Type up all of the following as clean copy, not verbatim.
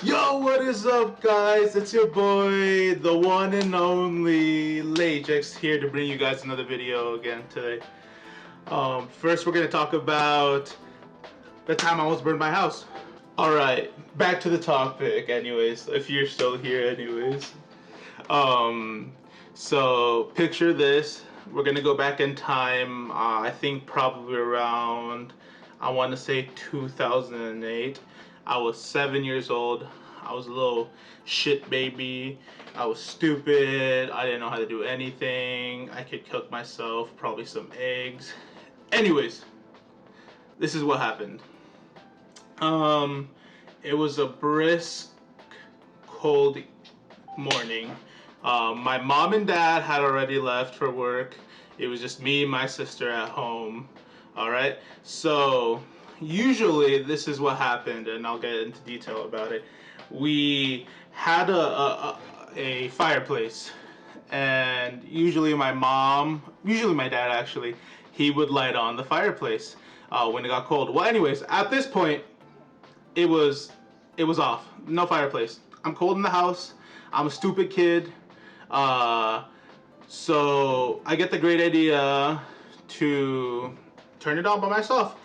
Yo, what is up, guys? It's your boy, the one and only Lajex, here to bring you guys another video again today. First, we're gonna talk about the time I almost burned my house. All right, back to the topic. Anyways, if you're still here, anyways. Um, so picture this. We're gonna go back in time. I think probably around, I want to say 2008. I was 7 years old. I was a little shit baby. I was stupid. I didn't know how to do anything. I could cook myself, probably some eggs. Anyways, this is what happened. Um, it was a brisk, cold morning. My mom and dad had already left for work. It was just me and my sister at home. All right. So usually this is what happened, and I'll get into detail about it. We had a fireplace, and usually my dad actually, he would light on the fireplace when it got cold. Well, anyways, at this point, it was it was off. No fireplace. I'm cold in the house. I'm a stupid kid. Uh, so I get the great idea to turn it on by myself.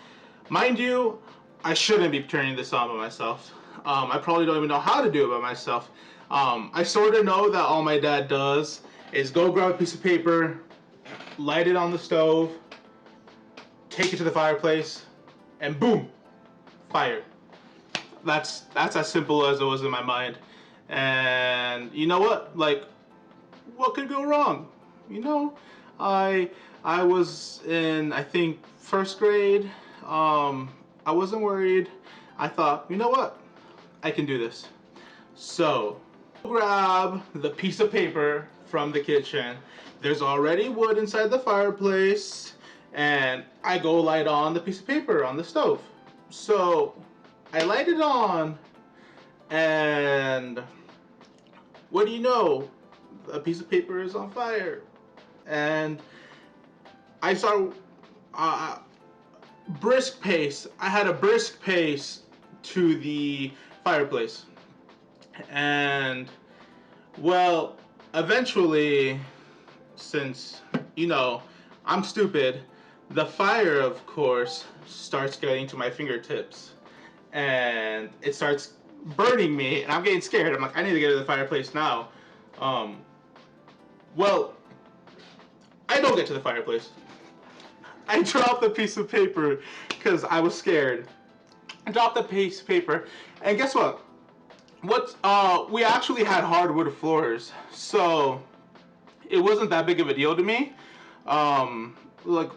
Mind you, I shouldn't be turning this on by myself. I probably don't even know how to do it by myself. I sort of know that all my dad does is go grab a piece of paper, light it on the stove, take it to the fireplace, and boom, fire. That's as simple as it was in my mind. And you know what? Like, what could go wrong? You know, I I was in, I think, first grade. I wasn't worried. I thought, you know what? I can do this. So, grab the piece of paper from the kitchen. There's already wood inside the fireplace, and I go light on the piece of paper on the stove. So, I light it on, and what do you know? A piece of paper is on fire. And I saw brisk pace. I had a brisk pace to the fireplace. And, well, eventually, since, you know, I'm stupid, the fire, of course, starts getting to my fingertips. And it starts burning me, and I'm getting scared. I'm like, I need to get to the fireplace now. Um, well, I don't get to the fireplace. I dropped the piece of paper because I was scared. I dropped the piece of paper, and guess what? We actually had hardwood floors, so it wasn't that big of a deal to me. Like,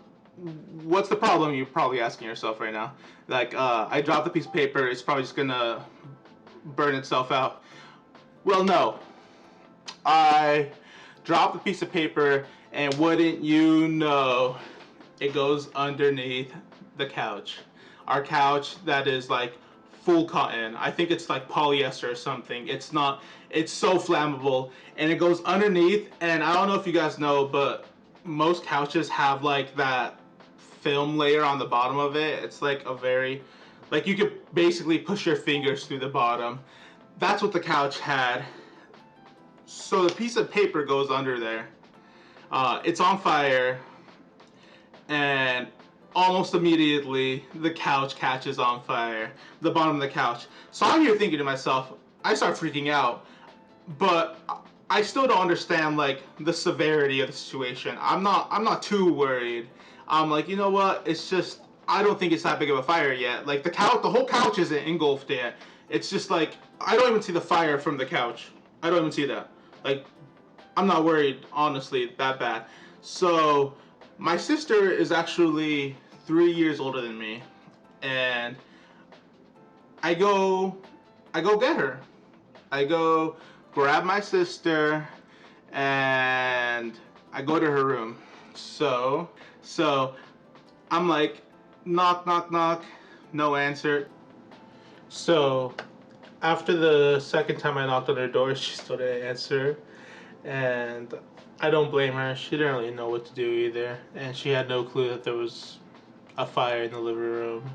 what's the problem? You're probably asking yourself right now. Like, I dropped the piece of paper. It's probably just gonna burn itself out. Well, no. I dropped the piece of paper, and wouldn't you know, it goes underneath the couch. Our couch that is like full cotton. I think it's like polyester or something. It's not, it's so flammable, and it goes underneath. And I don't know if you guys know, but most couches have like that film layer on the bottom of it. It's like a very, like, you could basically push your fingers through the bottom. That's what the couch had. So the piece of paper goes under there. It's on fire, and almost immediately the couch catches on fire. The bottom of the couch. So I'm here thinking to myself, I start freaking out, but I still don't understand like the severity of the situation. I'm not too worried. I'm like, you know what? It's just, I don't think it's that big of a fire yet. Like, the whole couch isn't engulfed yet. It's just like, I don't even see the fire from the couch. I don't even see that. Like, I'm not worried, honestly, that bad. So, my sister is actually 3 years older than me, and I go, I go get her. I go grab my sister, and I go to her room. So I'm like, knock, knock, knock, no answer. So after the second time I knocked on her door, she still didn't answer. And I don't blame her. She didn't really know what to do either. And she had no clue that there was a fire in the living room.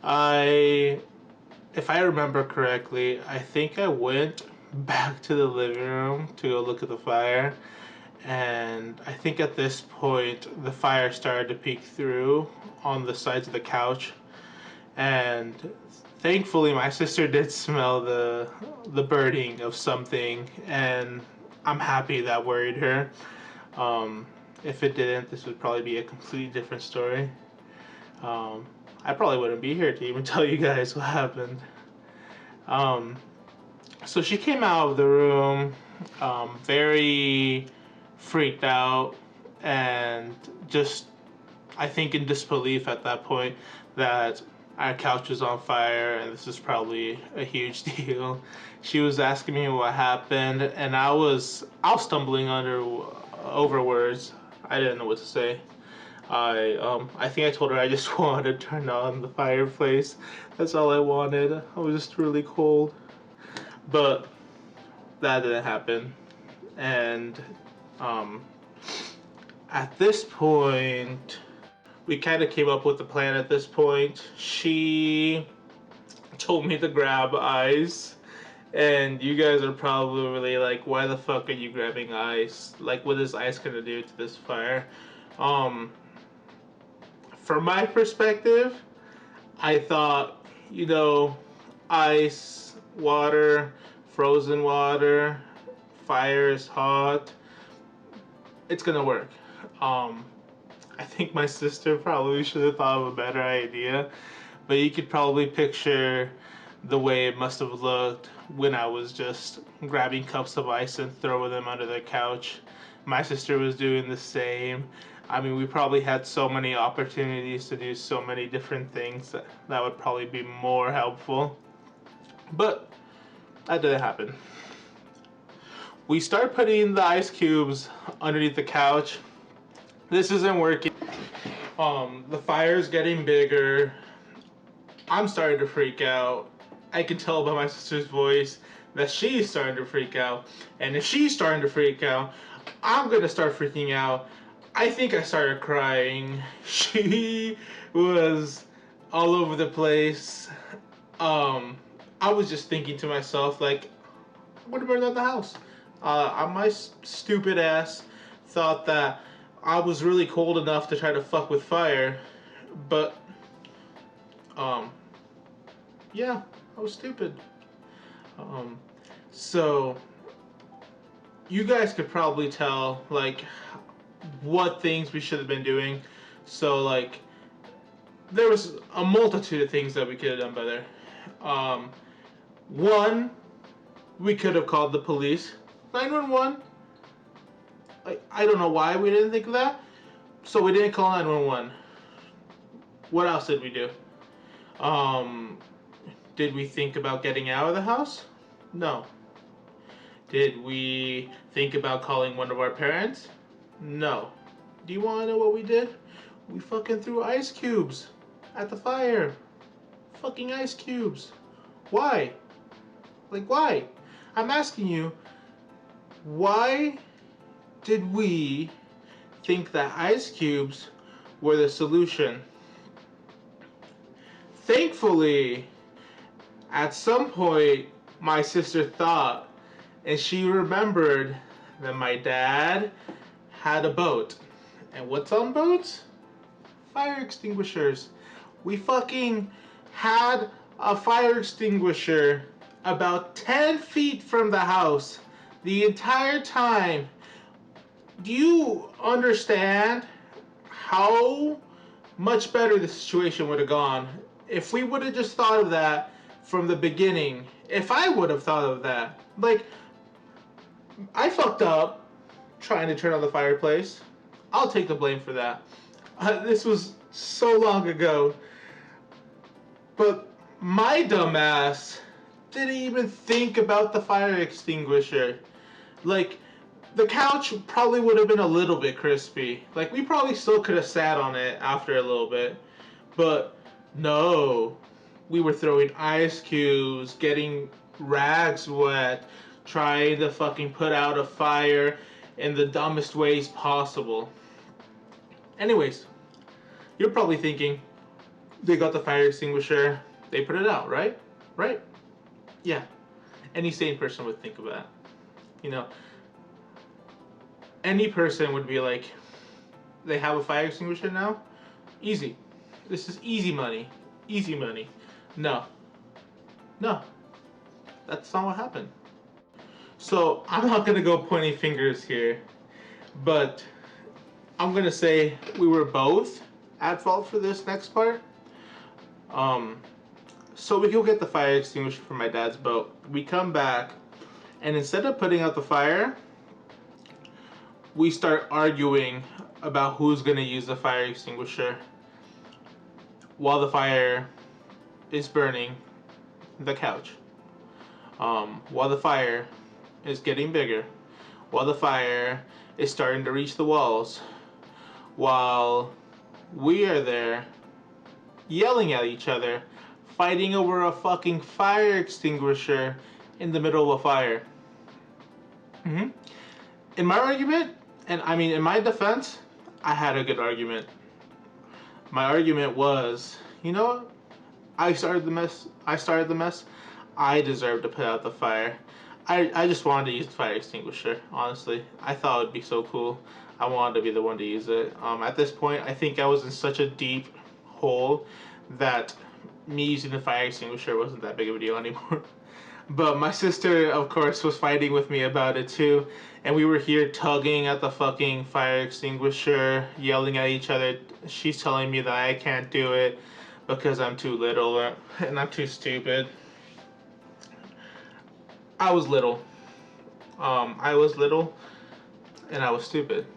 I if I remember correctly, I think I went back to the living room to go look at the fire. And I think at this point, the fire started to peek through on the sides of the couch. And thankfully, my sister did smell the burning of something, and I'm happy that worried her. Um, if it didn't, this would probably be a completely different story. Um, I probably wouldn't be here to even tell you guys what happened. Um, so she came out of the room, very freaked out, and just, I think, in disbelief at that point that our couch was on fire and this is probably a huge deal. She was asking me what happened, and I was stumbling over words. I didn't know what to say. I think I told her I just wanted to turn on the fireplace. That's all I wanted. I was just really cold. But that didn't happen. And um, at this point, we kind of came up with a plan at this point. She told me to grab ice. And you guys are probably really like, why the fuck are you grabbing ice? Like, what is ice gonna do to this fire? Um, from my perspective, I thought, ice, water, frozen water, fire is hot. It's gonna work. Um, I think my sister probably should have thought of a better idea, but you could probably picture the way it must have looked when I was just grabbing cups of ice and throwing them under the couch. My sister was doing the same. I mean, we probably had so many opportunities to do so many different things that would probably be more helpful. But that didn't happen. We start putting the ice cubes underneath the couch. This isn't working. The fire's getting bigger. I'm starting to freak out. I can tell by my sister's voice that she's starting to freak out. And if she's starting to freak out, I'm gonna start freaking out. I think I started crying. She was all over the place. I was just thinking to myself, like, I'm gonna burn down the house. My stupid ass thought that I was really cold enough to try to fuck with fire, but um, yeah, I was stupid. Um, so you guys could probably tell like what things we should have been doing. So like there was a multitude of things that we could have done better. Um, One, we could have called the police. 911. I don't know why we didn't think of that. So we didn't call 911. What else did we do? Um, did we think about getting out of the house? No. Did we think about calling one of our parents? No. Do you want to know what we did? We fucking threw ice cubes at the fire. Fucking ice cubes. Why? Like, why? I'm asking you, why did we think that ice cubes were the solution? Thankfully, at some point, my sister thought and she remembered that my dad had a boat. And what's on boats? Fire extinguishers. We fucking had a fire extinguisher about 10 feet from the house the entire time. Do you understand how much better the situation would have gone if we would have just thought of that from the beginning? If I would have thought of that. Like, I fucked up trying to turn on the fireplace. I'll take the blame for that. This was so long ago. But my dumbass didn't even think about the fire extinguisher. Like, the couch probably would have been a little bit crispy. Like, we probably still could have sat on it after a little bit. But no. We were throwing ice cubes, getting rags wet, trying to fucking put out a fire in the dumbest ways possible. Anyways, you're probably thinking, they got the fire extinguisher, they put it out, right? right? Yeah, any sane person would think of that. You know, any person would be like, they have a fire extinguisher now? Easy. This is easy money. Easy money. No, no, that's not what happened. So I'm not gonna go pointing fingers here, but I'm gonna say we were both at fault for this next part. Um, so we go get the fire extinguisher from my dad's boat. We come back, and instead of putting out the fire, we start arguing about who's gonna use the fire extinguisher while the fire is burning the couch. While the fire is getting bigger, while the fire is starting to reach the walls, while we are there yelling at each other, fighting over a fucking fire extinguisher in the middle of a fire. Mm-hmm. In my argument, and I mean in my defense, I had a good argument. My argument was, you know what? I started the mess. I started the mess. I deserve to put out the fire. I just wanted to use the fire extinguisher, honestly. I thought it would be so cool. I wanted to be the one to use it. At this point, I think I was in such a deep hole that me using the fire extinguisher wasn't that big of a deal anymore. But my sister, of course, was fighting with me about it too. And we were here tugging at the fucking fire extinguisher, yelling at each other. She's telling me that I can't do it because I'm too little and I'm too stupid. I was little. I was little and I was stupid.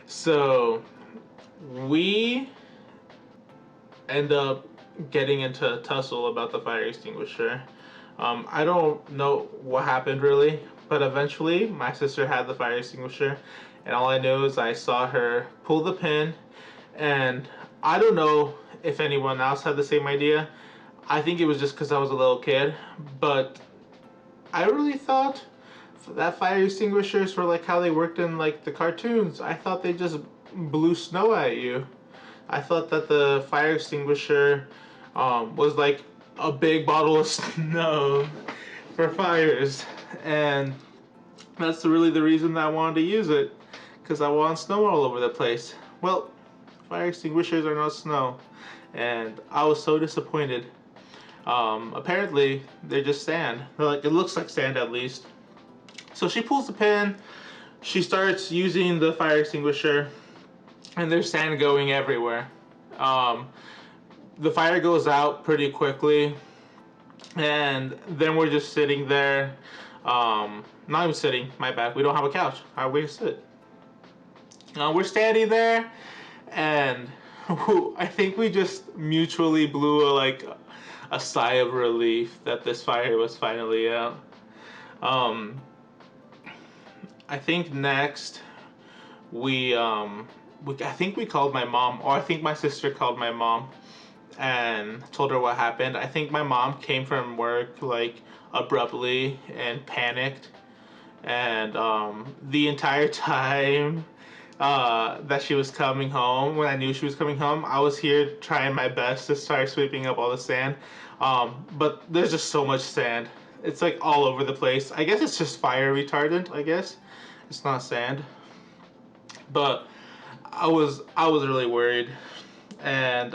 So we end up getting into a tussle about the fire extinguisher. I don't know what happened really, but eventually my sister had the fire extinguisher, and all I know is I saw her pull the pin, and I don't know if anyone else had the same idea. I think it was just because I was a little kid, but I really thought that fire extinguishers were like how they worked in like the cartoons. I thought they just blew snow at you. I thought that the fire extinguisher was like a big bottle of snow for fires, and that's really the reason that I wanted to use it, because I want snow all over the place. Well, fire extinguishers are not snow, and I was so disappointed. Apparently, they're just sand. They're like, it looks like sand at least. So she pulls the pin, she starts using the fire extinguisher, and there's sand going everywhere. Um, the fire goes out pretty quickly, and then we're just sitting there. Not even sitting, my bad. We don't have a couch. How we sit? We're standing there, and I think we just mutually blew a sigh of relief that this fire was finally out. Um, I think next I think we called my mom, or I think my sister called my mom and told her what happened. I think my mom came from work like abruptly and panicked, and the entire time that she was coming home, when I knew she was coming home, I was here trying my best to start sweeping up all the sand. But there's just so much sand. It's like all over the place. I guess it's just fire retardant. I guess it's not sand, but I was really worried, and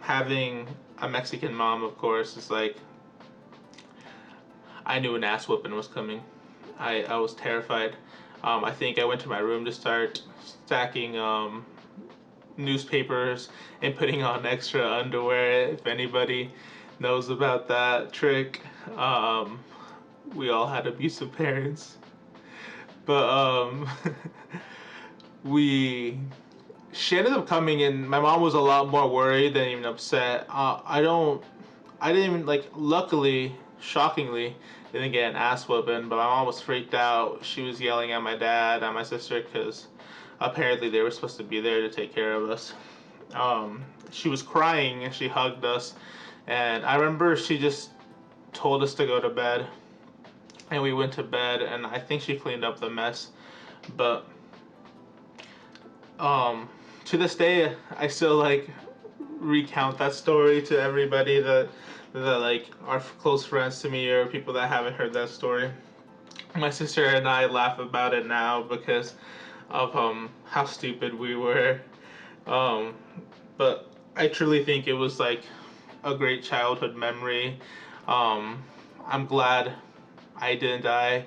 having a Mexican mom, of course, is like I knew an ass whooping was coming. I was terrified. I think I went to my room to start stacking newspapers and putting on extra underwear. If anybody knows about that trick, we all had abusive parents, but we she ended up coming in. My mom was a lot more worried than even upset. I didn't even like. Luckily, shockingly, didn't get an ass whooping. But my mom was freaked out. She was yelling at my dad and my sister because apparently they were supposed to be there to take care of us. She was crying and she hugged us, and I remember she just told us to go to bed, and we went to bed. And I think she cleaned up the mess, but um, to this day, I still like recount that story to everybody that like are close friends to me or people that haven't heard that story. My sister and I laugh about it now because of how stupid we were. Um, but I truly think it was like a great childhood memory. Um, I'm glad I didn't die,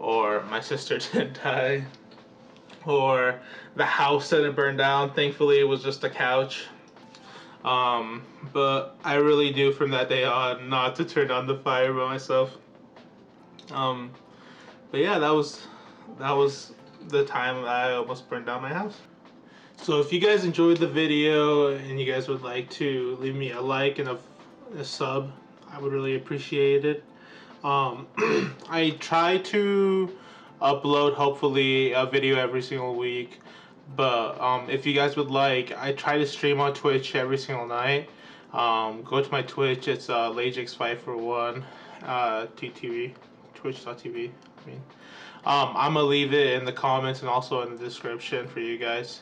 or my sister didn't die, or the house didn't burn down. Thankfully, it was just a couch. But I really do from that day on not to turn on the fire by myself. Um, but yeah, that was the time that I almost burned down my house. So if you guys enjoyed the video and you guys would like to leave me a like and a sub, I would really appreciate it. I try to upload hopefully a video every single week, but if you guys would like, I try to stream on Twitch every single night. Go to my Twitch, it's Lagix541 TTV, twitch.tv. I mean, I'm gonna leave it in the comments and also in the description for you guys.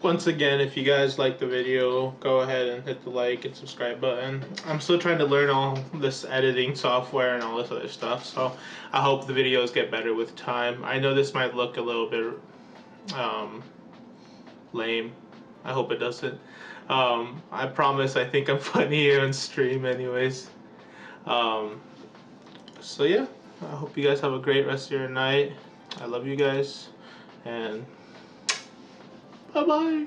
Once again, if you guys like the video, go ahead and hit the like and subscribe button. I'm still trying to learn all this editing software and all this other stuff, so I hope the videos get better with time. I know this might look a little bit lame. I hope it doesn't. I promise I think I'm funnier on stream anyways. Um, so yeah, I hope you guys have a great rest of your night. I love you guys, and bye-bye.